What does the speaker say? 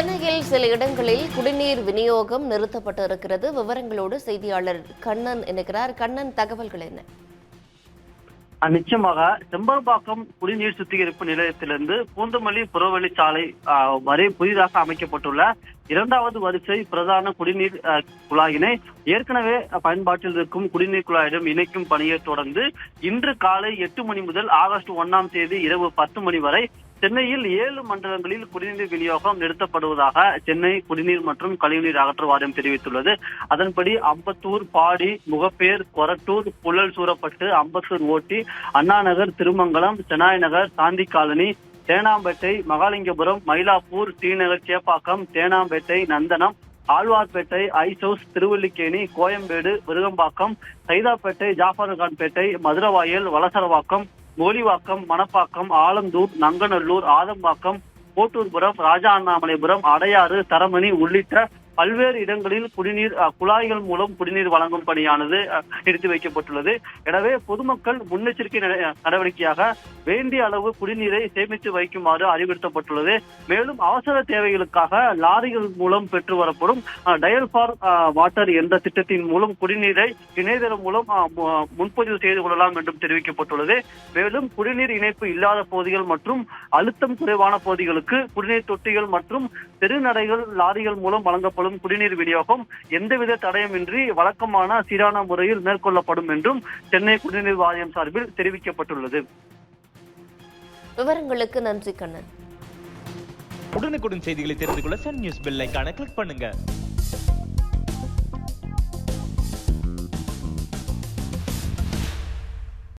சென்னையில் சில இடங்களில் குடிநீர் விநியோகம் நிறுத்தப்பட்டு இருக்கிறது. விவரங்களோடு செய்தியாளர் கண்ணன் இணைக்கிறார். கண்ணன், தகவல்கள் என்ன? நிச்சயமாக செம்பரம்பாக்கம் குடிநீர் சுத்திகரிப்பு நிலையத்திலிருந்து பூந்தமல்லி புறவழிச்சாலை வரை புதிதாக அமைக்கப்பட்டுள்ள இரண்டாவது வரிசை பிரதான குடிநீர் குழாயினை ஏற்கனவே பயன்பாட்டில் இருக்கும் குடிநீர் குழாயிடம் இணைக்கும் பணியை தொடர்ந்து இன்று காலை 8 மணி முதல் ஆகஸ்ட் 1ஆம் தேதி இரவு 10 மணி வரை சென்னையில் 7 மண்டலங்களில் குடிநீர் விநியோகம் நிறுத்தப்படுவதாக சென்னை குடிநீர் மற்றும் கழிவுநீர் அகற்று வாரியம் தெரிவித்துள்ளது. அதன்படி அம்பத்தூர், பாடி, முகப்பேர், கொரட்டூர், புழல் சூரப்பட்டு, அம்பத்தூர் ஓட்டி, அண்ணாநகர், திருமங்கலம், சென்னாய் நகர், சாந்தி காலனி, தேனாம்பேட்டை, மகாலிங்கபுரம், மயிலாப்பூர், டி நகர், சேப்பாக்கம், தேனாம்பேட்டை, நந்தனம், ஆழ்வார்பேட்டை, ஐசவுஸ், திருவல்லிக்கேணி, கோயம்பேடு, விருகம்பாக்கம், சைதாப்பேட்டை, ஜாஃபர்கான்பேட்டை, மதுரவாயல், வலசரவாக்கம், கோலிவாக்கம், மணப்பாக்கம், ஆலந்தூர், நங்கநல்லூர், ஆதம்பாக்கம், கோட்டூர்புரம், ராஜா அண்ணாமலைபுரம், அடையாறு, தரமணி உள்ளிட்ட பல்வேறு இடங்களில் குடிநீர் குழாய்கள் மூலம் குடிநீர் வழங்கும் பணியானது நிறுத்தி வைக்கப்பட்டுள்ளது. எனவே பொதுமக்கள் முன்னெச்சரிக்கை நடவடிக்கையாக வேண்டிய அளவு குடிநீரை சேமித்து வைக்குமாறு அறிவுறுத்தப்பட்டுள்ளது. மேலும் அவசர தேவைகளுக்காக லாரிகள் மூலம் பெற்று வரப்படும் டயல் ஃபார் வாட்டர் என்ற திட்டத்தின் மூலம் குடிநீரை இணையதளம் மூலம் முன்பதிவு செய்து கொள்ளலாம் என்றும் தெரிவிக்கப்பட்டுள்ளது. மேலும் குடிநீர் இணைப்பு இல்லாத பகுதிகள் மற்றும் அழுத்தம் குறைவான பகுதிகளுக்கு குடிநீர் தொட்டிகள் மற்றும் தெருநடைகள் லாரிகள் மூலம் வழங்கப்படும் குடிநீர் விநியோகம் எந்தவித தடயமின்றி வழக்கமான சீரான முறையில் மேற்கொள்ளப்படும் என்றும் சென்னை குடிநீர் வாரியம் சார்பில் தெரிவிக்கப்பட்டுள்ளது. விவரங்களுக்கு நன்றி கண்ணன். உடனுக்குடன் செய்திகளை தெரிந்து கொள்ள சன் நியூஸ் பெல் ஐகானை கிளிக் பண்ணுங்க.